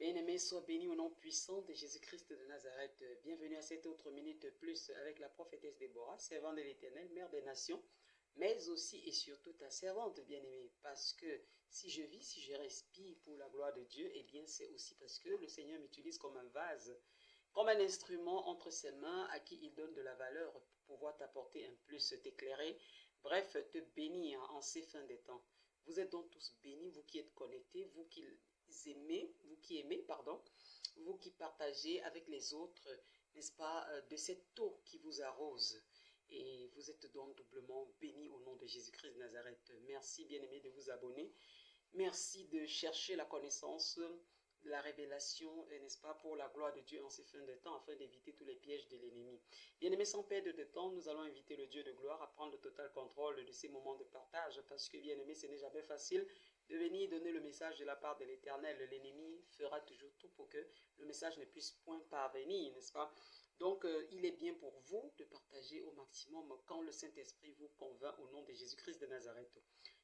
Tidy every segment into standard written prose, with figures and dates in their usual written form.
Bien-aimé, sois béni au nom puissant de Jésus-Christ de Nazareth. Bienvenue à cette autre minute plus avec la prophétesse Déborah, servante de l'Éternel, mère des nations, mais aussi et surtout ta servante bien-aimée. Parce que si je vis, si je respire pour la gloire de Dieu, eh bien c'est aussi parce que le Seigneur m'utilise comme un vase, comme un instrument entre ses mains à qui il donne de la valeur pour pouvoir t'apporter un plus, t'éclairer, bref, te bénir en ces fins des temps. Vous êtes donc tous bénis, vous qui êtes connectés, vous qui aimez, vous qui partagez avec les autres, n'est-ce pas, de cette eau qui vous arrose. Et vous êtes donc doublement bénis au nom de Jésus-Christ de Nazareth. Merci, bien-aimés, de vous abonner. Merci de chercher la connaissance, la révélation, n'est-ce pas, pour la gloire de Dieu en ces fins de temps, afin d'éviter tous les pièges de l'ennemi. Bien-aimés, sans perdre de temps, nous allons inviter le Dieu de gloire à prendre le total contrôle de ces moments de partage, parce que, bien-aimés, ce n'est jamais facile de venir donner le message de la part de l'Éternel. L'ennemi fera toujours tout pour que le message ne puisse point parvenir, n'est-ce pas? Donc, il est bien pour vous de partager au maximum quand le Saint-Esprit vous convainc au nom de Jésus-Christ de Nazareth.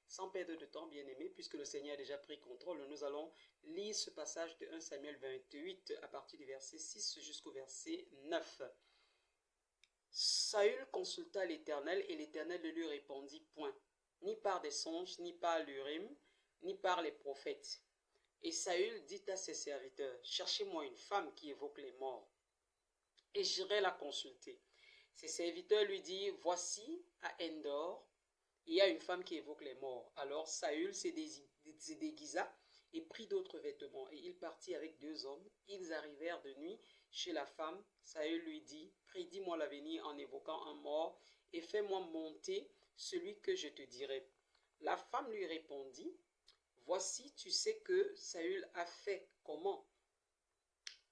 Sans perdre de temps, bien-aimés, puisque le Seigneur a déjà pris contrôle, nous allons lire ce passage de 1 Samuel 28 à partir du verset 6 jusqu'au verset 9. Saül consulta l'Éternel et l'Éternel ne lui répondit point, ni par des songes, ni par l'Urim, ni par les prophètes. Et Saül dit à ses serviteurs, cherchez-moi une femme qui évoque les morts, et j'irai la consulter. Ses serviteurs lui dirent, voici à Endor, il y a une femme qui évoque les morts. Alors Saül se déguisa et prit d'autres vêtements, et il partit avec 2 hommes. Ils arrivèrent de nuit chez la femme. Saül lui dit, prédis-moi l'avenir en évoquant un mort, et fais-moi monter celui que je te dirai. La femme lui répondit, voici, tu sais que Saül a fait comment?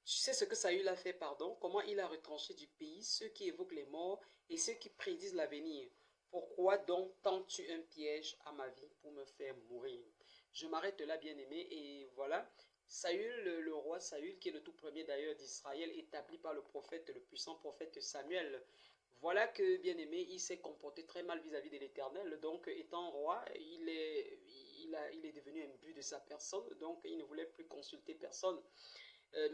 Tu sais ce que Saül a fait, comment il a retranché du pays ceux qui évoquent les morts et ceux qui prédisent l'avenir. Pourquoi donc tends-tu un piège à ma vie pour me faire mourir? Je m'arrête là, bien-aimé, et voilà. Saül, le roi Saül, qui est le tout premier d'ailleurs d'Israël, établi par le prophète, le puissant prophète Samuel. Voilà que, bien-aimé, il s'est comporté très mal vis-à-vis de l'Éternel. Donc, étant roi, il est devenu un but de sa personne. Donc, il ne voulait plus consulter personne.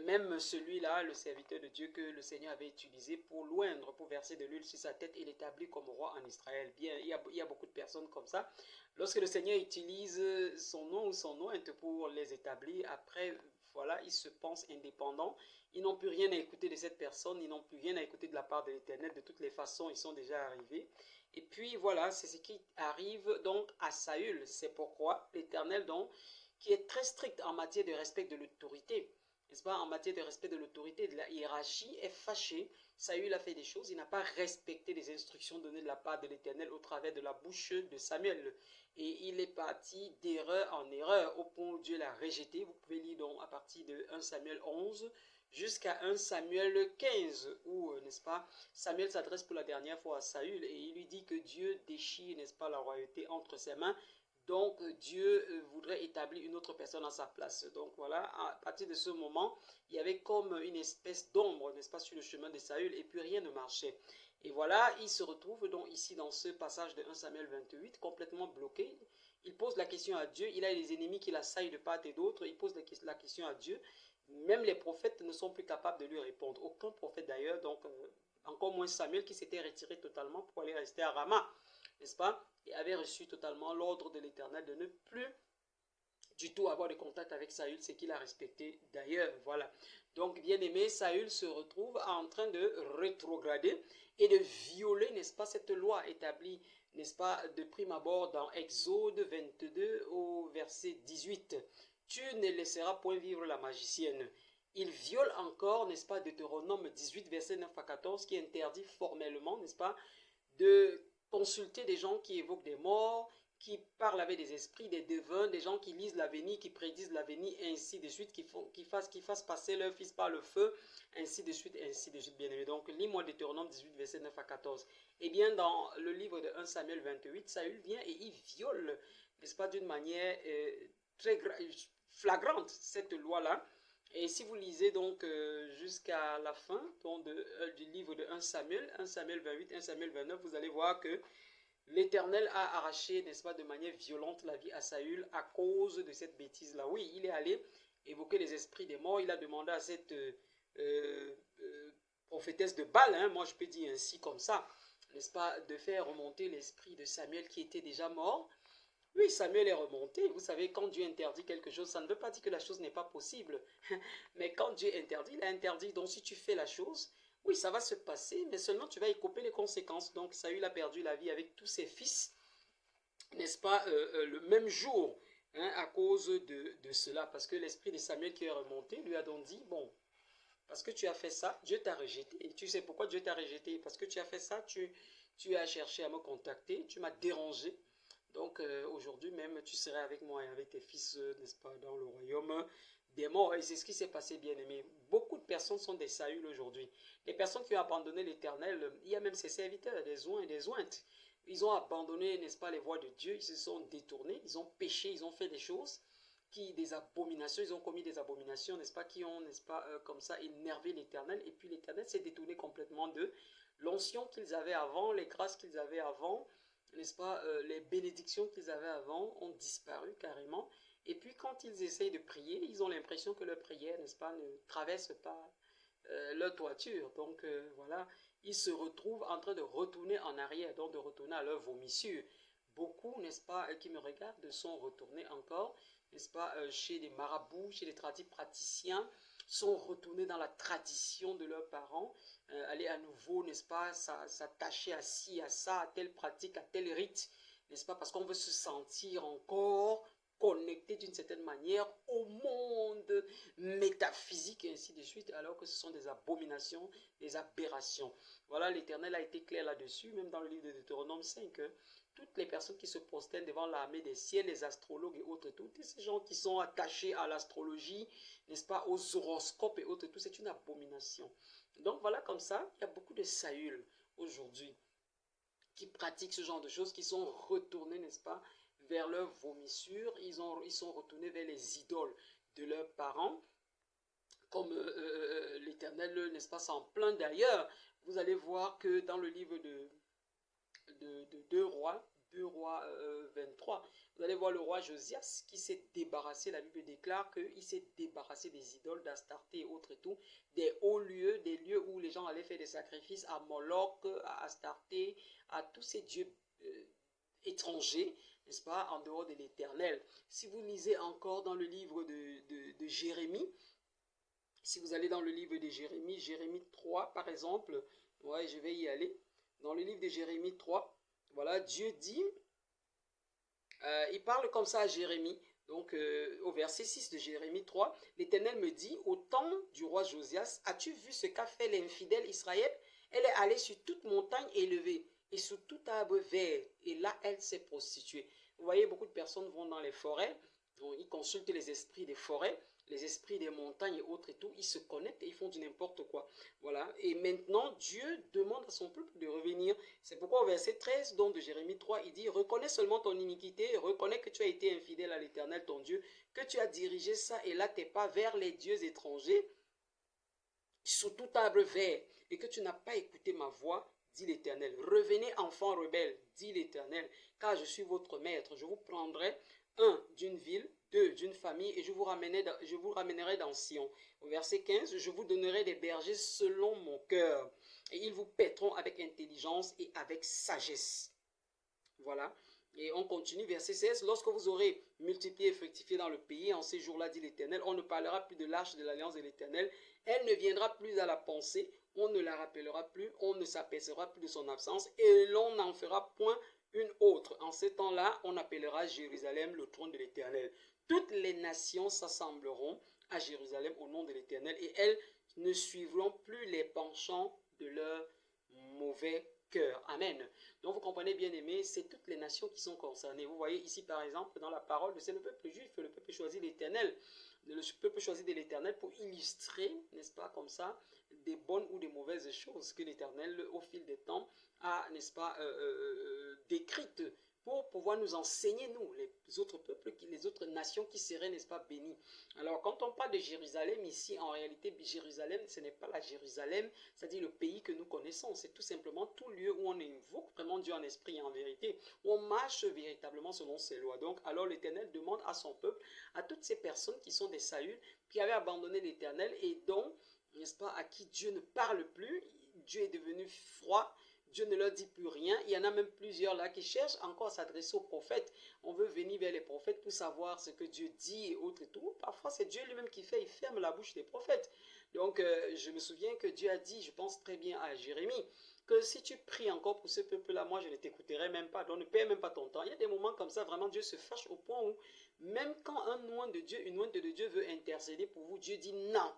Même celui-là, le serviteur de Dieu que le Seigneur avait utilisé pour l'oindre, pour verser de l'huile sur sa tête et l'établir comme roi en Israël. Bien, il y a beaucoup de personnes comme ça. Lorsque le Seigneur utilise son nom ou son ointe pour les établir, après, voilà, ils se pensent indépendants. Ils n'ont plus rien à écouter de cette personne, ils n'ont plus rien à écouter de la part de l'Éternel. De toutes les façons, ils sont déjà arrivés. Et puis, voilà, c'est ce qui arrive donc à Saül. C'est pourquoi l'Éternel, donc, qui est très strict en matière de respect de l'autorité, n'est-ce pas, en matière de respect de l'autorité, de la hiérarchie, est fâché. Saül a fait des choses, il n'a pas respecté les instructions données de la part de l'Éternel au travers de la bouche de Samuel. Et il est parti d'erreur en erreur, au point où Dieu l'a rejeté. Vous pouvez lire donc à partir de 1 Samuel 11 jusqu'à 1 Samuel 15, où, n'est-ce pas, Samuel s'adresse pour la dernière fois à Saül et il lui dit que Dieu déchire, n'est-ce pas, la royauté entre ses mains. Donc, Dieu voudrait établir une autre personne à sa place. Donc, voilà, à partir de ce moment, il y avait comme une espèce d'ombre, n'est-ce pas, sur le chemin de Saül, et puis rien ne marchait. Et voilà, il se retrouve donc ici dans ce passage de 1 Samuel 28, complètement bloqué. Il pose la question à Dieu, il a les ennemis qui l'assaillent de part et d'autre, il pose la question à Dieu. Même les prophètes ne sont plus capables de lui répondre. Aucun prophète d'ailleurs, donc encore moins Samuel qui s'était retiré totalement pour aller rester à Rama, n'est-ce pas, et avait reçu totalement l'ordre de l'Éternel de ne plus du tout avoir de contact avec Saül, ce qu'il a respecté d'ailleurs, voilà. Donc, bien aimé, Saül se retrouve en train de rétrograder et de violer, n'est-ce pas, cette loi établie, n'est-ce pas, de prime abord dans Exode 22 au verset 18. Tu ne laisseras point vivre la magicienne. Il viole encore, n'est-ce pas, Deutéronome 18, verset 9 à 14, qui interdit formellement, n'est-ce pas, de consulter des gens qui évoquent des morts, qui parlent avec des esprits, des devins, des gens qui lisent l'avenir, qui prédisent l'avenir, et ainsi de suite, qui fassent passer leur fils par le feu, ainsi de suite, bien aimé. Donc, lis-moi Deutéronome 18, verset 9 à 14. Eh bien, dans le livre de 1 Samuel 28, Saül vient et il viole, n'est-ce pas, d'une manière très flagrante, cette loi-là. Et si vous lisez donc jusqu'à la fin donc du livre de 1 Samuel 28, 1 Samuel 29, vous allez voir que l'Éternel a arraché, n'est-ce pas, de manière violente la vie à Saül à cause de cette bêtise-là. Oui, il est allé évoqué les esprits des morts, il a demandé à cette prophétesse de Baal, hein, moi je peux dire ainsi comme ça, n'est-ce pas, de faire remonter l'esprit de Samuel qui était déjà mort. Oui, Samuel est remonté. Vous savez, quand Dieu interdit quelque chose, ça ne veut pas dire que la chose n'est pas possible. Mais quand Dieu interdit, il a interdit. Donc si tu fais la chose, oui, ça va se passer, mais seulement tu vas y couper les conséquences. Donc Saül a perdu la vie avec tous ses fils, n'est-ce pas, le même jour, hein, à cause de cela. Parce que l'esprit de Samuel qui est remonté lui a donc dit, bon, parce que tu as fait ça, Dieu t'a rejeté. Et tu sais pourquoi Dieu t'a rejeté? Parce que tu as fait ça, tu as cherché à me contacter, tu m'as dérangé. Donc aujourd'hui même, tu serais avec moi et avec tes fils, n'est-ce pas, dans le royaume des morts. Et c'est ce qui s'est passé, bien aimé. Beaucoup de personnes sont des Saül aujourd'hui. Les personnes qui ont abandonné l'Éternel, il y a même ses serviteurs, des oints et des ointes. Ils ont abandonné, n'est-ce pas, les voies de Dieu. Ils se sont détournés, ils ont péché, ils ont fait des choses des abominations, ils ont commis des abominations, n'est-ce pas, qui ont, n'est-ce pas, comme ça, énervé l'Éternel. Et puis l'Éternel s'est détourné complètement d'eux. L'onction qu'ils avaient avant, les grâces qu'ils avaient avant, n'est-ce pas, les bénédictions qu'ils avaient avant ont disparu carrément. Et puis quand ils essayent de prier, ils ont l'impression que leur prière, n'est-ce pas, ne traverse pas leur toiture. Donc voilà, ils se retrouvent en train de retourner en arrière, donc de retourner à leur vomissure. Beaucoup, n'est-ce pas, qui me regardent sont retournés encore, n'est-ce pas, chez les marabouts, chez les praticiens, sont retournés dans la tradition de leurs parents, aller à nouveau, n'est-ce pas, s'attacher à ci, à ça, à telle pratique, à tel rite, n'est-ce pas, parce qu'on veut se sentir encore connecté d'une certaine manière au monde métaphysique et ainsi de suite, alors que ce sont des abominations, des aberrations. Voilà, l'Éternel a été clair là-dessus, même dans le livre de Deutéronome 5, toutes les personnes qui se prosternent devant l'armée des ciels, les astrologues et autres, tous ces gens qui sont attachés à l'astrologie, n'est-ce pas, aux horoscopes et autres, tout, c'est une abomination. Donc voilà, comme ça, il y a beaucoup de Saül aujourd'hui qui pratiquent ce genre de choses, qui sont retournés, n'est-ce pas, vers leur vomissure, ils sont retournés vers les idoles de leurs parents, comme l'Éternel, n'est-ce pas, s'en plaint d'ailleurs. Vous allez voir que dans le livre de 2 rois, 23, vous allez voir le roi Josias qui s'est débarrassé, la Bible déclare qu'il s'est débarrassé des idoles d'Astarté et autres et tout, des hauts lieux, des lieux où les gens allaient faire des sacrifices à Moloch, à Astarté, à tous ces dieux étrangers, n'est-ce pas, en dehors de l'Éternel. Si vous lisez encore dans le livre de Jérémie, si vous allez dans le livre de Jérémie, Jérémie 3 par exemple, ouais, je vais y aller, dans le livre de Jérémie 3, voilà, Dieu dit, il parle comme ça à Jérémie, donc au verset 6 de Jérémie 3, l'Éternel me dit, au temps du roi Josias, as-tu vu ce qu'a fait l'infidèle Israël? Elle est allée sur toute montagne élevée et sous tout arbre vert, et là elle s'est prostituée. Vous voyez, beaucoup de personnes vont dans les forêts, donc ils consultent les esprits des forêts, les esprits des montagnes et autres et tout, ils se connectent et ils font du n'importe quoi. Voilà. Et maintenant, Dieu demande à son peuple de revenir. C'est pourquoi au verset 13 donc, de Jérémie 3, il dit, reconnais seulement ton iniquité, reconnais que tu as été infidèle à l'Éternel, ton Dieu, que tu as dirigé ça et là tes pas vers les dieux étrangers, sous tout arbre vert, et que tu n'as pas écouté ma voix, dit l'Éternel. Revenez, enfants rebelles, dit l'Éternel, car je suis votre maître. Je vous prendrai, d'une ville, d'une famille, et je vous ramènerai dans Sion. Au verset 15, je vous donnerai des bergers selon mon cœur, et ils vous paîtront avec intelligence et avec sagesse. Voilà. Et on continue, verset 16. Lorsque vous aurez multiplié et fructifié dans le pays, en ces jours-là, dit l'Éternel, on ne parlera plus de l'arche de l'alliance de l'Éternel. Elle ne viendra plus à la pensée, on ne la rappellera plus, on ne s'apercevra plus de son absence, et l'on n'en fera point une autre. En ce temps-là, on appellera Jérusalem le trône de l'Éternel. Toutes les nations s'assembleront à Jérusalem au nom de l'Éternel, et elles ne suivront plus les penchants de leur mauvais cœur. Amen. Donc vous comprenez, bien aimé, c'est toutes les nations qui sont concernées. Vous voyez ici par exemple dans la parole, c'est le peuple juif, le peuple choisi de l'Éternel. Le peuple choisi de l'Éternel pour illustrer, n'est-ce pas, comme ça, des bonnes ou des mauvaises choses que l'Éternel, au fil des temps, a, n'est-ce pas, décrites pour pouvoir nous enseigner, nous, les autres peuples, les autres nations qui seraient, n'est-ce pas, bénies. Alors, quand on parle de Jérusalem, ici, en réalité, Jérusalem, ce n'est pas la Jérusalem, c'est-à-dire le pays que nous connaissons. C'est tout simplement tout lieu où on invoque vraiment Dieu en esprit et en vérité, où on marche véritablement selon ses lois. Donc, alors l'Éternel demande à son peuple, à toutes ces personnes qui sont des Saül, qui avaient abandonné l'Éternel et dont, n'est-ce pas, à qui Dieu ne parle plus, Dieu est devenu froid, Dieu ne leur dit plus rien. Il y en a même plusieurs là qui cherchent encore à s'adresser aux prophètes. On veut venir vers les prophètes pour savoir ce que Dieu dit et autres et tout. Parfois, c'est Dieu lui-même qui fait, il ferme la bouche des prophètes. Donc, je me souviens que Dieu a dit, je pense très bien à Jérémie, que si tu pries encore pour ce peuple-là, moi, je ne t'écouterai même pas. Donc, ne perds même pas ton temps. Il y a des moments comme ça, vraiment, Dieu se fâche au point où, même quand un oint de Dieu, une ointe de Dieu veut intercéder pour vous, Dieu dit non.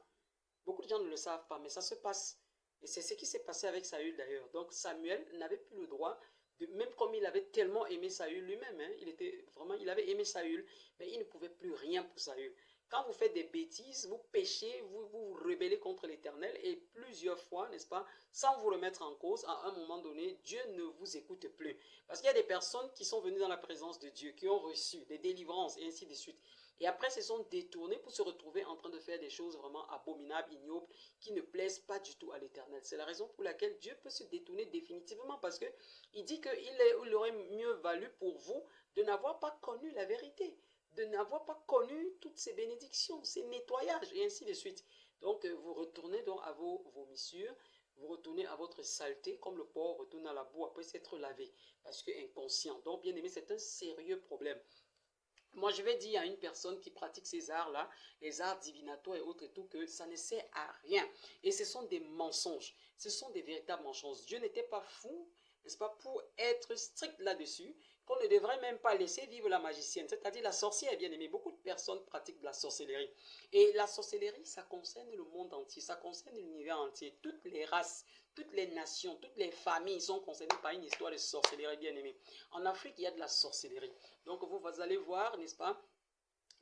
Beaucoup de gens ne le savent pas, mais ça se passe. Et c'est ce qui s'est passé avec Saül d'ailleurs. Donc Samuel n'avait plus le droit, même comme il avait tellement aimé Saül lui-même, hein, il avait aimé Saül, mais il ne pouvait plus rien pour Saül. Quand vous faites des bêtises, vous péchez, vous vous rebellez contre l'Éternel et plusieurs fois, n'est-ce pas, sans vous remettre en cause, à un moment donné, Dieu ne vous écoute plus. Parce qu'il y a des personnes qui sont venues dans la présence de Dieu, qui ont reçu des délivrances et ainsi de suite. Et après, se sont détournés pour se retrouver en train de faire des choses vraiment abominables, ignobles, qui ne plaisent pas du tout à l'Éternel. C'est la raison pour laquelle Dieu peut se détourner définitivement parce que il dit qu'il aurait mieux valu pour vous de n'avoir pas connu la vérité, de n'avoir pas connu toutes ces bénédictions, ces nettoyages et ainsi de suite. Donc, vous retournez donc à vos vomissures, vous retournez à votre saleté comme le porc retourne à la boue après s'être lavé parce que inconscient. Donc, bien aimé, c'est un sérieux problème. Moi, je vais dire à une personne qui pratique ces arts-là, les arts divinatoires et autres et tout, que ça ne sert à rien. Et ce sont des mensonges. Ce sont des véritables mensonges. Dieu n'était pas fou, n'est-ce pas, pour être strict là-dessus, qu'on ne devrait même pas laisser vivre la magicienne, c'est-à-dire la sorcière, bien aimée. Beaucoup de personnes pratiquent de la sorcellerie. Et la sorcellerie, ça concerne le monde entier, ça concerne l'univers entier, toutes les races, toutes les nations, toutes les familles sont concernées par une histoire de sorcellerie, bien aimée. En Afrique, il y a de la sorcellerie. Donc, vous allez voir, n'est-ce pas,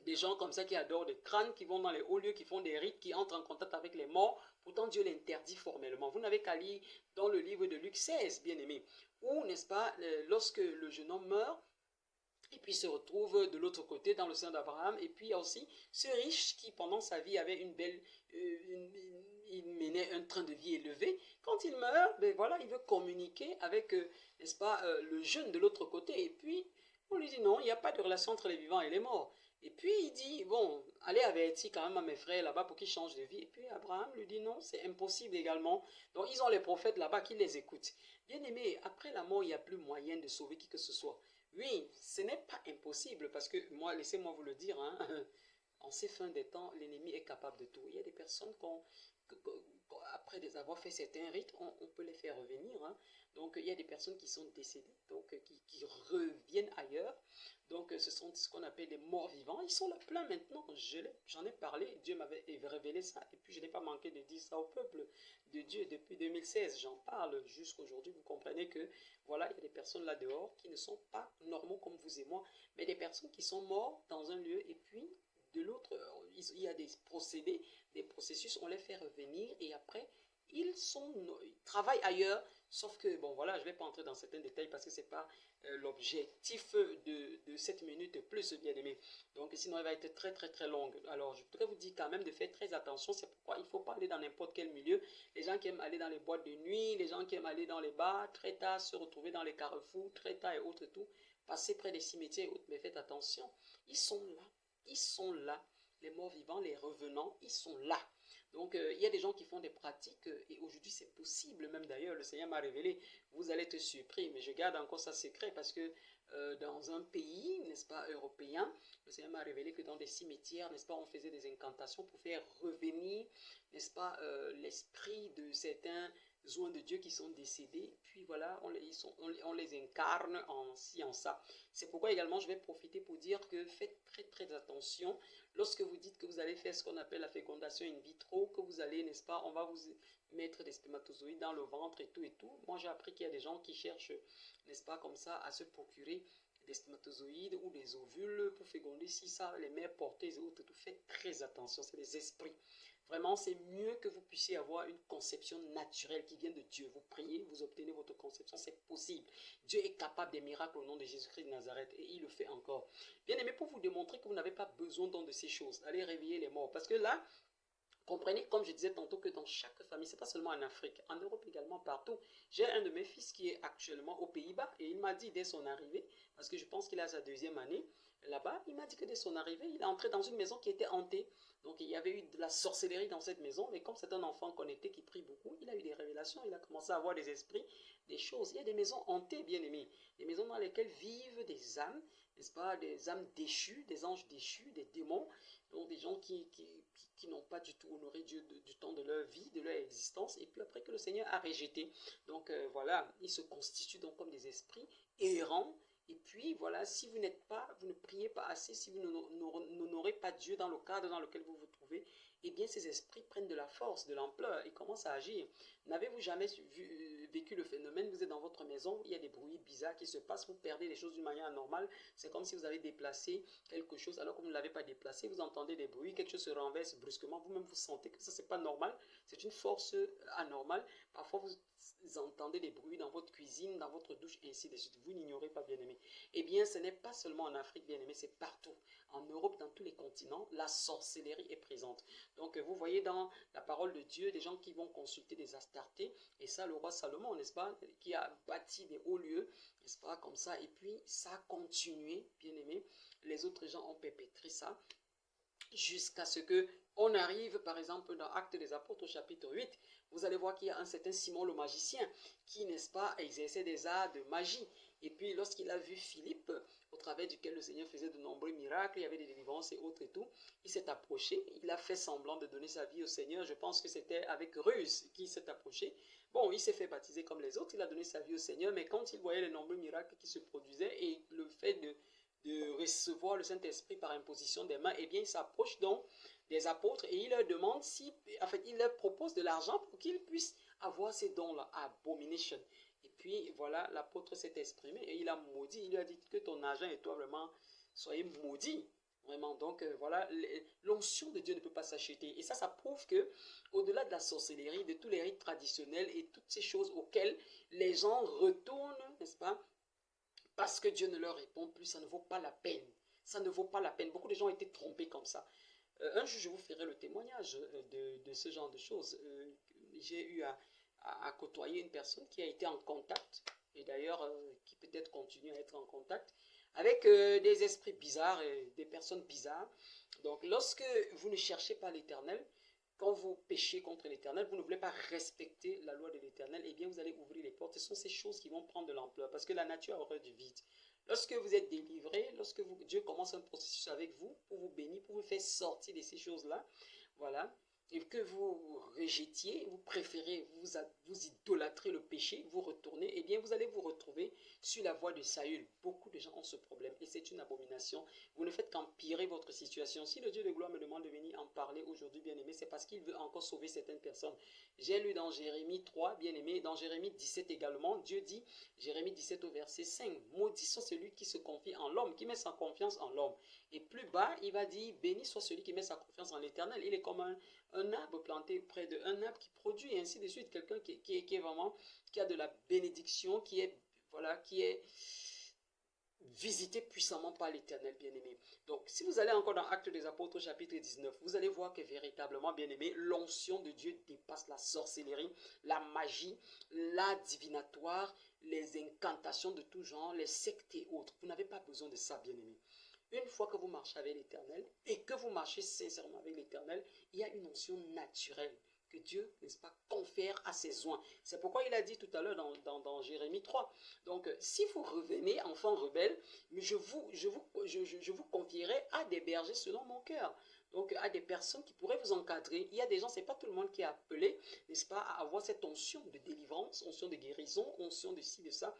des gens comme ça qui adorent des crânes, qui vont dans les hauts lieux, qui font des rites, qui entrent en contact avec les morts. Pourtant, Dieu l'interdit formellement. Vous n'avez qu'à lire dans le livre de Luc 16, bien aimé, où, n'est-ce pas, lorsque le jeune homme meurt, et puis se retrouve de l'autre côté dans le sein d'Abraham. Et puis il y a aussi ce riche qui, pendant sa vie, avait une belle... il menait un train de vie élevé. Quand il meurt, ben voilà, il veut communiquer avec, n'est-ce pas, le jeune de l'autre côté. Et puis, on lui dit non, il n'y a pas de relation entre les vivants et les morts. Et puis il dit, bon, allez avertir quand même à mes frères là-bas pour qu'ils changent de vie. Et puis Abraham lui dit non, c'est impossible également. Donc ils ont les prophètes là-bas qui les écoutent. Bien aimé, après la mort, il n'y a plus moyen de sauver qui que ce soit. Oui, ce n'est pas impossible parce que moi, laissez-moi vous le dire, hein, en ces fins des temps, l'ennemi est capable de tout. Il y a des personnes après avoir fait certains rites, on peut les faire revenir. Hein. Donc, il y a des personnes qui sont décédées, donc qui reviennent ailleurs. Donc, ce sont ce qu'on appelle des morts vivants. Ils sont là plein maintenant. J'en ai parlé. Dieu m'avait révélé ça. Et puis, je n'ai pas manqué de dire ça au peuple de Dieu depuis 2016. J'en parle jusqu'aujourd'hui. Vous comprenez que, voilà, il y a des personnes là dehors qui ne sont pas normaux comme vous et moi, mais des personnes qui sont mortes dans un lieu et puis de l'autre, il y a des procédés, des processus, on les fait revenir et après, ils travaillent ailleurs, sauf que, bon voilà, je ne vais pas entrer dans certains détails parce que ce n'est pas l'objectif de cette minute plus, bien aimé. Donc sinon, elle va être très très très longue. Alors, je voudrais vous dire quand même de faire très attention, c'est pourquoi il ne faut pas aller dans n'importe quel milieu. Les gens qui aiment aller dans les boîtes de nuit, les gens qui aiment aller dans les bars, très tard, se retrouver dans les carrefours, très tard et autres et tout, passer près des cimetières et autres, mais faites attention, ils sont là. Ils sont là, les morts vivants, les revenants, ils sont là. Donc, il y a des gens qui font des pratiques, et aujourd'hui, c'est possible, même d'ailleurs, le Seigneur m'a révélé, vous allez être surpris, mais je garde encore ça secret parce que dans un pays, n'est-ce pas, européen, le Seigneur m'a révélé que dans des cimetières, n'est-ce pas, on faisait des incantations pour faire revenir, n'est-ce pas, l'esprit de certains oints de Dieu qui sont décédés, puis voilà, on les incarne en ci, en ça. C'est pourquoi également je vais profiter pour dire que faites très très attention lorsque vous dites que vous allez faire ce qu'on appelle la fécondation in vitro, que vous allez, n'est-ce pas, on va vous mettre des spermatozoïdes dans le ventre et tout et tout. Moi j'ai appris qu'il y a des gens qui cherchent, n'est-ce pas, comme ça, à se procurer des spermatozoïdes ou des ovules pour féconder si ça, les mères porteuses et autres, tout. Faites très attention, c'est des esprits. Vraiment, c'est mieux que vous puissiez avoir une conception naturelle qui vient de Dieu. Vous priez, vous obtenez votre conception, c'est possible. Dieu est capable des miracles au nom de Jésus-Christ de Nazareth et il le fait encore. Bien aimé, pour vous démontrer que vous n'avez pas besoin de ces choses, allez réveiller les morts. Parce que là, comprenez, comme je disais tantôt, que dans chaque famille, c'est pas seulement en Afrique, en Europe également, partout. J'ai un de mes fils qui est actuellement aux Pays-Bas et il m'a dit dès son arrivée, parce que je pense qu'il a sa deuxième année là-bas, il m'a dit que dès son arrivée, il est entré dans une maison qui était hantée. Donc il y avait eu de la sorcellerie dans cette maison, mais comme c'est un enfant connecté qui prie beaucoup, il a eu des révélations, il a commencé à avoir des esprits, des choses. Il y a des maisons hantées, bien aimées, des maisons dans lesquelles vivent des âmes, n'est-ce pas, des âmes déchues, des anges déchus, des démons, donc des gens qui n'ont pas du tout honoré Dieu du temps de leur vie, de leur existence, et puis après que le Seigneur a rejeté. Donc voilà, ils se constituent donc comme des esprits errants. Et puis voilà, si vous n'êtes pas, vous ne priez pas assez, si vous n'honorez pas Dieu dans le cadre dans lequel vous vous trouvez, eh bien ces esprits prennent de la force, de l'ampleur et commencent à agir. N'avez-vous jamais vécu le phénomène, vous êtes dans votre maison, il y a des bruits bizarres qui se passent, vous perdez les choses d'une manière anormale, c'est comme si vous avez déplacé quelque chose alors que vous ne l'avez pas déplacé, vous entendez des bruits, quelque chose se renverse brusquement, vous-même vous sentez que ça c'est pas normal, c'est une force anormale. Parfois vous entendez des bruits dans votre cuisine, dans votre douche, et ainsi de suite. Vous n'ignorez pas, bien aimé. Eh bien, ce n'est pas seulement en Afrique, bien aimé, c'est partout. En Europe, dans tous les continents, la sorcellerie est présente. Donc, vous voyez dans la parole de Dieu, des gens qui vont consulter des Astartés, et ça, le roi Salomon, n'est-ce pas, qui a bâti des hauts lieux, n'est-ce pas, comme ça, et puis ça a continué, bien aimé. Les autres gens ont perpétré ça, jusqu'à ce que on arrive, par exemple, dans Actes des Apôtres, au chapitre 8, vous allez voir qu'il y a un certain Simon le magicien, qui, n'est-ce pas, exerçait des arts de magie. Et puis, lorsqu'il a vu Philippe, au travers duquel le Seigneur faisait de nombreux miracles, il y avait des délivrances et autres et tout, il s'est approché, il a fait semblant de donner sa vie au Seigneur. Je pense que c'était avec ruse qu'il s'est approché. Bon, il s'est fait baptiser comme les autres, il a donné sa vie au Seigneur, mais quand il voyait les nombreux miracles qui se produisaient et le fait de recevoir le Saint-Esprit par imposition des mains, eh bien, il s'approche donc des apôtres et il leur demande si, en fait, il leur propose de l'argent pour qu'ils puissent avoir ces dons-là, abomination. Et puis, voilà, l'apôtre s'est exprimé et il a maudit, il lui a dit que ton argent et toi, vraiment, soyez maudits. Vraiment, donc voilà, l'onction de Dieu ne peut pas s'acheter. Et ça prouve que, au-delà de la sorcellerie, de tous les rites traditionnels et toutes ces choses auxquelles les gens retournent, n'est-ce pas, parce que Dieu ne leur répond plus, ça ne vaut pas la peine. Ça ne vaut pas la peine. Beaucoup de gens ont été trompés comme ça. Un jour, je vous ferai le témoignage de ce genre de choses. J'ai eu à côtoyer une personne qui a été en contact, et d'ailleurs qui peut-être continue à être en contact, avec des esprits bizarres et des personnes bizarres. Donc, lorsque vous ne cherchez pas l'Éternel, quand vous péchez contre l'Éternel, vous ne voulez pas respecter la loi de l'Éternel, eh bien vous allez ouvrir les portes. Ce sont ces choses qui vont prendre de l'ampleur parce que la nature a horreur du vide. Lorsque vous êtes délivré, lorsque Dieu commence un processus avec vous pour vous bénir, pour vous faire sortir de ces choses-là, voilà, et que vous rejetiez, vous préférez, vous idolâtrez le péché, vous retournez, eh bien vous allez vous retrouver sur la voie de Saül. Beaucoup de gens ont ce problème et c'est une abomination. Vous ne faites qu'empirer votre situation. Si le Dieu de gloire me demande de venir en parler aujourd'hui, bien aimé, c'est parce qu'il veut encore sauver certaines personnes. J'ai lu dans Jérémie 3, bien aimé, dans Jérémie 17 également, Dieu dit, Jérémie 17 au verset 5, maudit soit celui qui se confie en l'homme, qui met sa confiance en l'homme. Et plus bas, il va dire, béni soit celui qui met sa confiance en l'Éternel. Il est comme un arbre planté près d'un arbre qui produit, et ainsi de suite. Quelqu'un qui est vraiment, qui a de la bénédiction, qui est, voilà, qui est visité puissamment par l'Éternel, bien-aimé. Donc, si vous allez encore dans Actes des Apôtres, chapitre 19, vous allez voir que véritablement, bien-aimé, l'onction de Dieu dépasse la sorcellerie, la magie, la divinatoire, les incantations de tout genre, les sectes et autres. Vous n'avez pas besoin de ça, bien-aimé. Une fois que vous marchez avec l'Éternel et que vous marchez sincèrement avec l'Éternel, il y a une onction naturelle que Dieu, n'est-ce pas, confère à ses oints. C'est pourquoi il a dit tout à l'heure dans Jérémie 3. Donc, si vous revenez, enfants rebelles, je vous confierai à des bergers selon mon cœur. Donc, à des personnes qui pourraient vous encadrer. Il y a des gens, c'est pas tout le monde qui est appelé, n'est-ce pas, à avoir cette onction de délivrance, onction de guérison, onction de ci, de ça,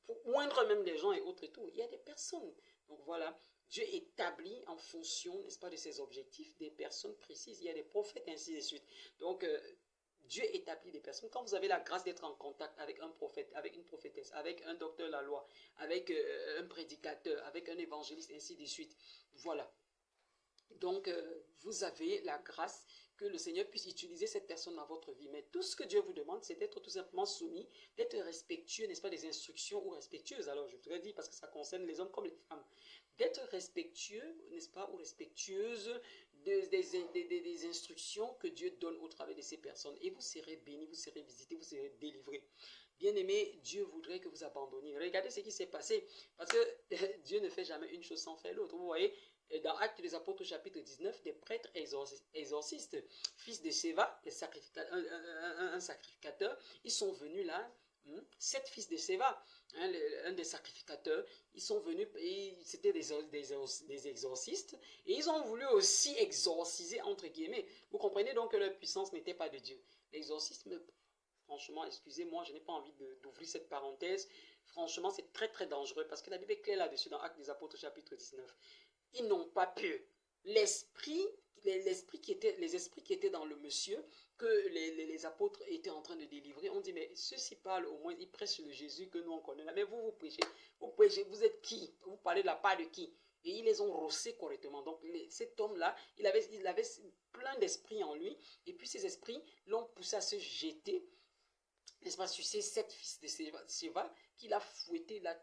pour oindre même les gens et autres et tout. Il y a des personnes. Donc, voilà. Dieu établit en fonction, n'est-ce pas, de ses objectifs, des personnes précises. Il y a des prophètes, ainsi de suite. Donc, Dieu établit des personnes. Quand vous avez la grâce d'être en contact avec un prophète, avec une prophétesse, avec un docteur de la loi, avec un prédicateur, avec un évangéliste, ainsi de suite. Voilà. Donc, vous avez la grâce que le Seigneur puisse utiliser cette personne dans votre vie. Mais tout ce que Dieu vous demande, c'est d'être tout simplement soumis, d'être respectueux, n'est-ce pas, des instructions ou respectueuses. Alors, je voudrais dire, parce que ça concerne les hommes comme les femmes, d'être respectueux, n'est-ce pas, ou respectueuse des instructions que Dieu donne au travers de ces personnes. Et vous serez bénis, vous serez visités, vous serez délivrés. Bien-aimé, Dieu voudrait que vous abandonniez. Regardez ce qui s'est passé, parce que Dieu ne fait jamais une chose sans faire l'autre. Vous voyez, dans Actes des Apôtres, chapitre 19, des prêtres exorcistes, fils de Séva, un sacrificateur, ils sont venus là, 7 fils de Séva, un des sacrificateurs, ils sont venus, c'était des exorcistes, et ils ont voulu aussi exorciser, entre guillemets. Vous comprenez donc que leur puissance n'était pas de Dieu. L'exorcisme, franchement, excusez-moi, je n'ai pas envie d'ouvrir cette parenthèse. Franchement, c'est très très dangereux, parce que la Bible est claire là-dessus, dans Actes des Apôtres, chapitre 19. Ils n'ont pas pu. Les esprits qui étaient dans le monsieur, que les apôtres étaient en train de délivrer, on dit, mais ceux-ci parlent, au moins, ils prêchent le Jésus que nous on connaît là. Mais vous prêchez, vous êtes qui? Vous parlez de la part de qui? Et ils les ont rossés correctement. Donc, cet homme-là, il avait plein d'esprits en lui, et puis ces esprits l'ont poussé à se jeter, n'est-ce pas, sur ces 7 fils de Séva, qu'il a fouetté, il a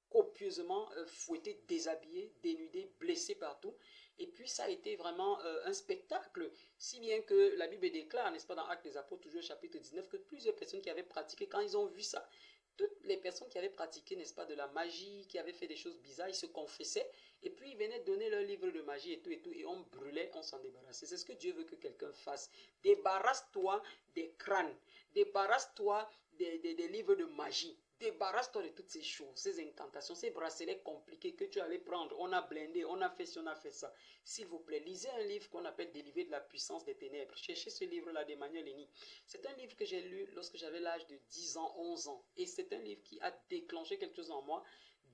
copieusement fouetté, déshabillé, dénudé, blessé partout. Et puis ça a été vraiment un spectacle, si bien que la Bible déclare, n'est-ce pas, dans Actes des Apôtres, toujours chapitre 19, que plusieurs personnes qui avaient pratiqué, quand ils ont vu ça, toutes les personnes qui avaient pratiqué, n'est-ce pas, de la magie, qui avaient fait des choses bizarres, ils se confessaient, et puis ils venaient donner leur livre de magie et tout, et on brûlait, on s'en débarrassait. C'est ce que Dieu veut que quelqu'un fasse. Débarrasse-toi des crânes, débarrasse-toi des livres de magie. Débarrasse-toi de toutes ces choses, ces incantations, ces bracelets compliqués que tu allais prendre. On a blindé, on a fait ci, on a fait ça. S'il vous plaît, lisez un livre qu'on appelle Délivrer de la puissance des ténèbres. Cherchez ce livre-là d'Emmanuel Henny. C'est un livre que j'ai lu lorsque j'avais l'âge de 10 ans, 11 ans. Et c'est un livre qui a déclenché quelque chose en moi.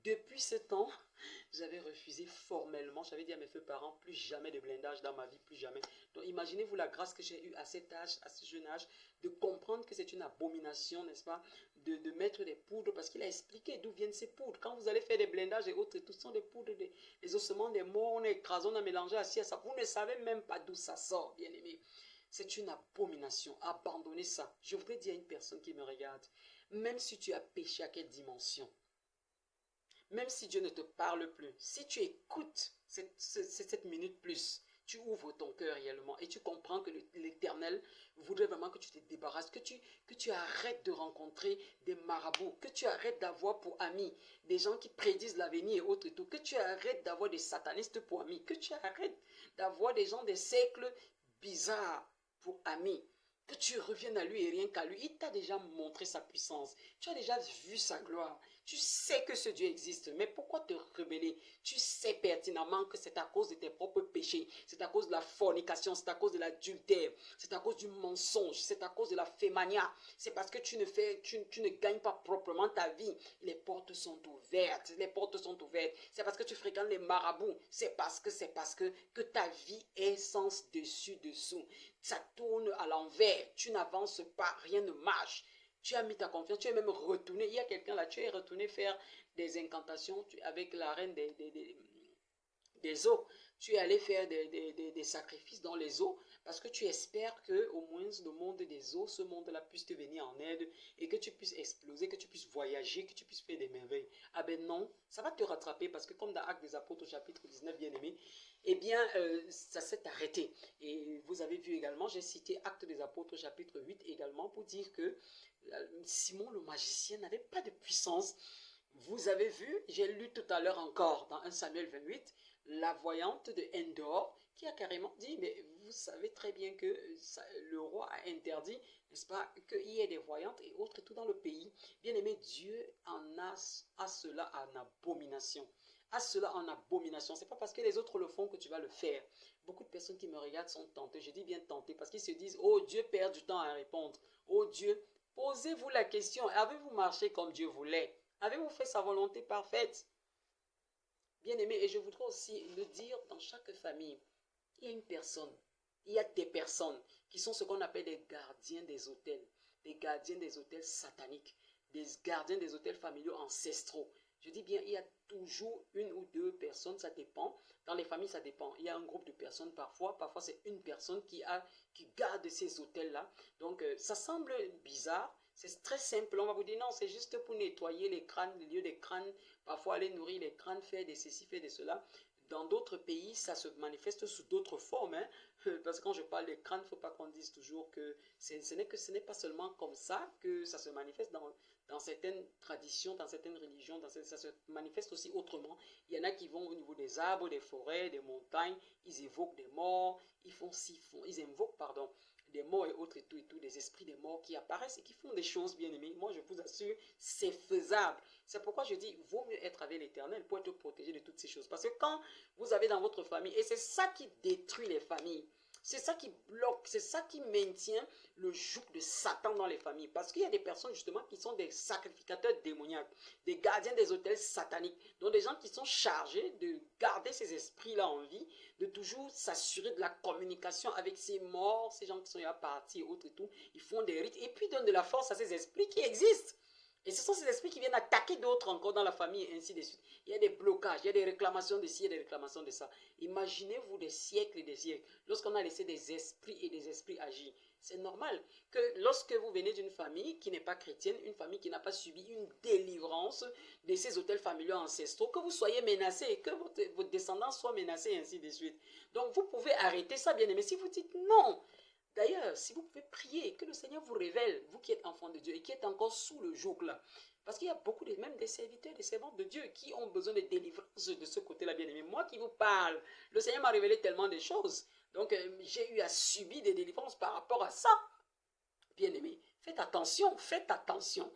Depuis ce temps, j'avais refusé formellement, j'avais dit à mes feux parents, plus jamais de blindage dans ma vie, plus jamais. Donc imaginez-vous la grâce que j'ai eue à cet âge, à ce jeune âge, de comprendre que c'est une abomination, n'est-ce pas, de mettre des poudres, parce qu'il a expliqué d'où viennent ces poudres. Quand vous allez faire des blindages et autres, tout sont des poudres, des ossements des morts, on a écrasé, on a mélangé assis à ça. Vous ne savez même pas d'où ça sort, bien aimé. C'est une abomination. Abandonnez ça. Je voudrais dire à une personne qui me regarde, même si tu as péché à quelle dimension, même si Dieu ne te parle plus, si tu écoutes cette minute plus, tu ouvres ton cœur réellement et tu comprends que l'Éternel voudrait vraiment que tu te débarrasses, que tu arrêtes de rencontrer des marabouts, que tu arrêtes d'avoir pour amis des gens qui prédisent l'avenir et autres et tout, que tu arrêtes d'avoir des satanistes pour amis, que tu arrêtes d'avoir des gens des siècles bizarres pour amis. Que tu reviennes à lui et rien qu'à lui. Il t'a déjà montré sa puissance. Tu as déjà vu sa gloire. Tu sais que ce Dieu existe. Mais pourquoi te rebeller? Tu sais pertinemment que c'est à cause de tes propres péchés. C'est à cause de la fornication. C'est à cause de l'adultère. C'est à cause du mensonge. C'est à cause de la fémania. C'est parce que tu ne gagnes pas proprement ta vie. Les portes sont ouvertes. Les portes sont ouvertes. C'est parce que tu fréquentes les marabouts. C'est parce que ta vie est sens dessus dessous. Ça tourne à l'envers. Tu n'avances pas, rien ne marche. Tu as mis ta confiance, tu es même retourné. Il y a quelqu'un là, tu es retourné faire des incantations avec la reine des eaux. Tu es allé faire des sacrifices dans les eaux parce que tu espères que au moins le monde des eaux, ce monde-là puisse te venir en aide et que tu puisses exploser, que tu puisses voyager, que tu puisses faire des merveilles. Ah ben non, ça va te rattraper parce que comme dans Actes des Apôtres au chapitre 19, bien aimé, eh bien ça s'est arrêté. Et vous avez vu également, j'ai cité Actes des Apôtres au chapitre 8 également pour dire que Simon le magicien n'avait pas de puissance. Vous avez vu, j'ai lu tout à l'heure encore dans 1 Samuel 28, la voyante de Endor qui a carrément dit, mais vous savez très bien que le roi a interdit, n'est-ce pas, qu'il y ait des voyantes et autres et tout dans le pays. Bien aimé, Dieu en a cela en abomination. À cela en abomination. C'est pas parce que les autres le font que tu vas le faire. Beaucoup de personnes qui me regardent sont tentées. Je dis bien tentées parce qu'ils se disent, oh Dieu perd du temps à répondre. Oh Dieu, posez-vous la question, avez-vous marché comme Dieu voulait? Avez-vous fait sa volonté parfaite? Bien-aimé, et je voudrais aussi le dire dans chaque famille, il y a une personne, il y a des personnes qui sont ce qu'on appelle des gardiens des hôtels sataniques, des gardiens des hôtels familiaux ancestraux. Je dis bien, il y a toujours une ou deux personnes, ça dépend. Dans les familles, ça dépend. Il y a un groupe de personnes parfois c'est une personne qui garde ces hôtels-là. Donc, ça semble bizarre. C'est très simple. On va vous dire non, c'est juste pour nettoyer les crânes, le lieu des crânes. Parfois, aller nourrir les crânes, faire des ceci, faire de cela. Dans d'autres pays, ça se manifeste sous d'autres formes. Hein. Parce que quand je parle des crânes, il ne faut pas qu'on dise toujours que ce n'est pas seulement comme ça que ça se manifeste dans certaines traditions, dans certaines religions, ça se manifeste aussi autrement. Il y en a qui vont au niveau des arbres, des forêts, des montagnes, ils évoquent des morts, ils invoquent, pardon, des morts et autres et tout, des esprits des morts qui apparaissent et qui font des choses bien aimées. Moi, je vous assure, c'est faisable. C'est pourquoi je dis, vaut mieux être avec l'Éternel pour être protégé de toutes ces choses. Parce que quand vous avez dans votre famille, et c'est ça qui détruit les familles, c'est ça qui bloque, c'est ça qui maintient le joug de Satan dans les familles. Parce qu'il y a des personnes justement qui sont des sacrificateurs démoniaques, des gardiens des hôtels sataniques. Donc des gens qui sont chargés de garder ces esprits-là en vie, de toujours s'assurer de la communication avec ces morts, ces gens qui sont partis et autres et tout. Ils font des rites et puis donnent de la force à ces esprits qui existent. Et ce sont ces esprits qui viennent attaquer d'autres encore dans la famille et ainsi de suite. Il y a des blocages, il y a des réclamations de ci, il y a des réclamations de ça. Imaginez-vous des siècles et des siècles, lorsqu'on a laissé des esprits et des esprits agir. C'est normal que lorsque vous venez d'une famille qui n'est pas chrétienne, une famille qui n'a pas subi une délivrance de ces hôtels familiaux ancestraux, que vous soyez menacés, que votre descendance soit menacée et ainsi de suite. Donc vous pouvez arrêter ça, bien aimé. Si vous dites non, d'ailleurs, si vous pouvez prier, que le Seigneur vous révèle, vous qui êtes enfant de Dieu et qui êtes encore sous le joug là. Parce qu'il y a beaucoup, même des serviteurs, des servantes de Dieu qui ont besoin de délivrance de ce côté-là, bien aimé. Moi qui vous parle, le Seigneur m'a révélé tellement de choses. Donc, j'ai eu à subir des délivrances par rapport à ça. Bien aimé, faites attention, faites attention.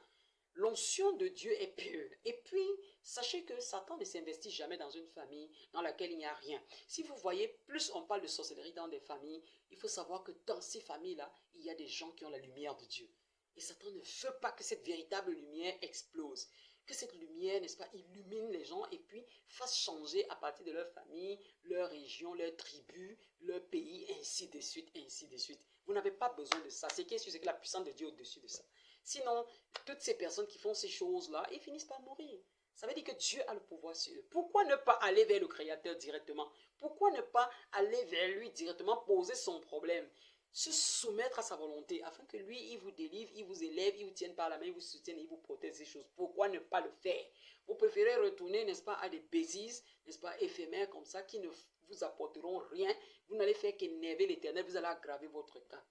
L'onction de Dieu est pure. Et puis, sachez que Satan ne s'investit jamais dans une famille dans laquelle il n'y a rien. Si vous voyez, plus on parle de sorcellerie dans des familles, il faut savoir que dans ces familles-là, il y a des gens qui ont la lumière de Dieu. Et Satan ne veut pas que cette véritable lumière explose. Que cette lumière, n'est-ce pas, illumine les gens et puis fasse changer à partir de leur famille, leur région, leur tribu, leur pays, ainsi de suite, ainsi de suite. Vous n'avez pas besoin de ça. Ce qui est sûr, c'est que la puissance de Dieu est au-dessus de ça. Sinon, toutes ces personnes qui font ces choses-là, ils finissent par mourir. Ça veut dire que Dieu a le pouvoir sur eux. Pourquoi ne pas aller vers le Créateur directement? Pourquoi ne pas aller vers lui directement, poser son problème, se soumettre à sa volonté, afin que lui, il vous délivre, il vous élève, il vous tienne par la main, il vous soutienne, il vous protège ces choses. Pourquoi ne pas le faire? Vous préférez retourner, n'est-ce pas, à des bêtises, n'est-ce pas, éphémères comme ça, qui ne vous apporteront rien. Vous n'allez faire qu'énerver l'Éternel, vous allez aggraver votre cas.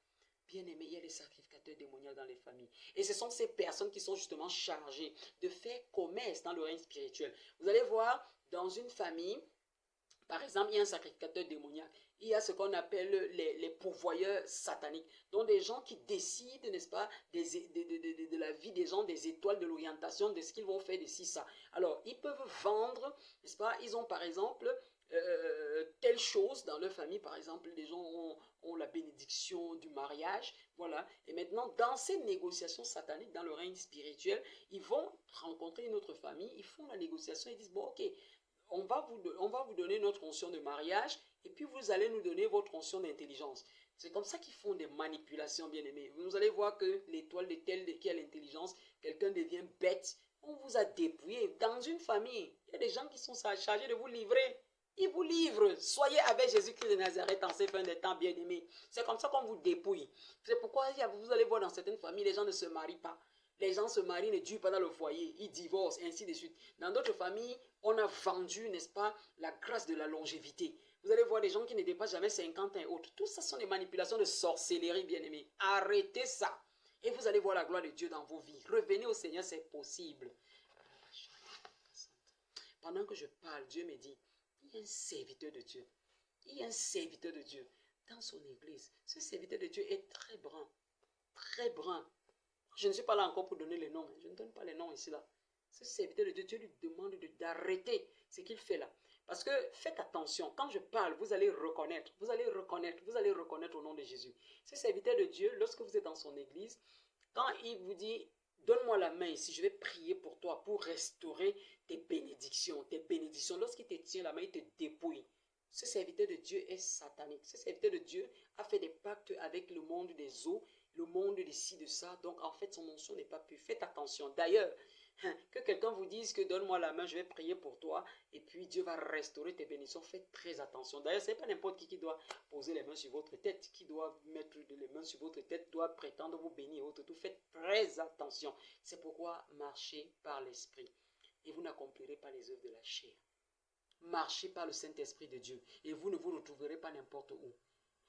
Bien-aimé, il y a des sacrificateurs démoniaques dans les familles. Et ce sont ces personnes qui sont justement chargées de faire commerce dans le règne spirituel. Vous allez voir, dans une famille, par exemple, il y a un sacrificateur démoniaque. Il y a ce qu'on appelle les pourvoyeurs sataniques. Donc des gens qui décident, n'est-ce pas, de la vie des gens, des étoiles, de l'orientation, de ce qu'ils vont faire, de ci, ça. Alors, ils peuvent vendre, n'est-ce pas, ils ont par exemple telle chose dans leur famille, par exemple, les gens ont la bénédiction du mariage, voilà. Et maintenant, dans ces négociations sataniques, dans le règne spirituel, ils vont rencontrer une autre famille, ils font la négociation, ils disent, bon, ok, on va vous donner notre onction de mariage et puis vous allez nous donner votre onction d'intelligence. C'est comme ça qu'ils font des manipulations, bien aimés. Vous allez voir que l'étoile de tel qui a l'intelligence, quelqu'un devient bête. On vous a dépouillé. Dans une famille, il y a des gens qui sont chargés de vous livrer. Ils vous livrent. Soyez avec Jésus-Christ de Nazareth en ces fins des temps, bien aimés. C'est comme ça qu'on vous dépouille. C'est pourquoi vous allez voir dans certaines familles, les gens ne se marient pas. Les gens se marient, ne durent pas dans le foyer, ils divorcent, ainsi de suite. Dans d'autres familles, on a vendu, n'est-ce pas, la grâce de la longévité. Vous allez voir des gens qui ne dépassent jamais 50 ans et autres. Tout ça sont des manipulations de sorcellerie, bien-aimés. Arrêtez ça. Et vous allez voir la gloire de Dieu dans vos vies. Revenez au Seigneur, c'est possible. Pendant que je parle, Dieu me dit, il y a un serviteur de Dieu. Il y a un serviteur de Dieu dans son église. Ce serviteur de Dieu est très brun. Très brun. Je ne suis pas là encore pour donner les noms. Je ne donne pas les noms ici là. Ce serviteur de Dieu, Dieu lui demande d'arrêter ce qu'il fait là. Parce que faites attention, quand je parle, vous allez reconnaître au nom de Jésus. Ce serviteur de Dieu, lorsque vous êtes dans son église, quand il vous dit, donne-moi la main ici, je vais prier pour toi, pour restaurer tes bénédictions. Lorsqu'il te tient la main, il te dépouille. Ce serviteur de Dieu est satanique. Ce serviteur de Dieu a fait des pactes avec le monde des eaux, le monde d'ici, de ça. Donc, en fait, son onction n'est pas pure. Faites attention. D'ailleurs, Que quelqu'un vous dise que donne-moi la main, je vais prier pour toi et puis Dieu va restaurer tes bénédictions. Faites très attention. D'ailleurs, ce n'est pas n'importe qui doit poser les mains sur votre tête, qui doit mettre les mains sur votre tête, doit prétendre vous bénir et autres. Tout faites très attention. C'est pourquoi marchez par l'esprit et vous n'accomplirez pas les œuvres de la chair. Marchez par le Saint-Esprit de Dieu et vous ne vous retrouverez pas n'importe où.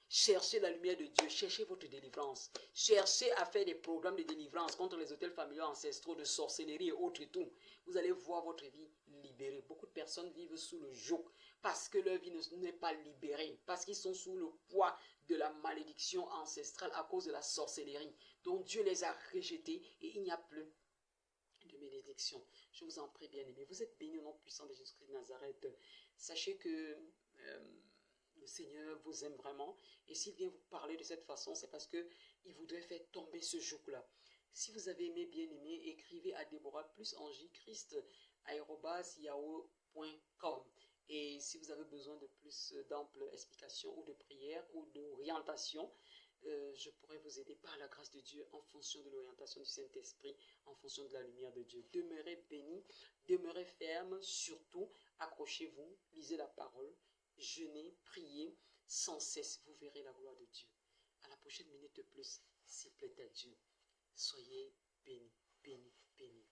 Cherchez la lumière de Dieu, cherchez votre délivrance. Cherchez à faire des programmes de délivrance contre les hôtels familiaux ancestraux, de sorcellerie et autres et tout. Vous allez voir votre vie libérée. Beaucoup de personnes vivent sous le joug parce que leur vie n'est pas libérée, parce qu'ils sont sous le poids de la malédiction ancestrale à cause de la sorcellerie. Donc Dieu les a rejetés et il n'y a plus de bénédiction. Je vous en prie, bien-aimés. Vous êtes bénis au nom puissant de Jésus-Christ de Nazareth. Sachez que le Seigneur vous aime vraiment. Et s'il vient vous parler de cette façon, c'est parce qu'il voudrait faire tomber ce joug-là. Si vous avez aimé, bien aimé, écrivez à Déborah plus Angie Christ @yahoo.com. Et si vous avez besoin de plus d'amples explications ou de prières ou d'orientation, je pourrais vous aider par la grâce de Dieu en fonction de l'orientation du Saint-Esprit, en fonction de la lumière de Dieu. Demeurez bénis, demeurez fermes, surtout accrochez-vous, lisez la parole, jeûnez, priez sans cesse, vous verrez la gloire de Dieu. À la prochaine minute de plus, s'il plaît à Dieu, soyez bénis, bénis, bénis.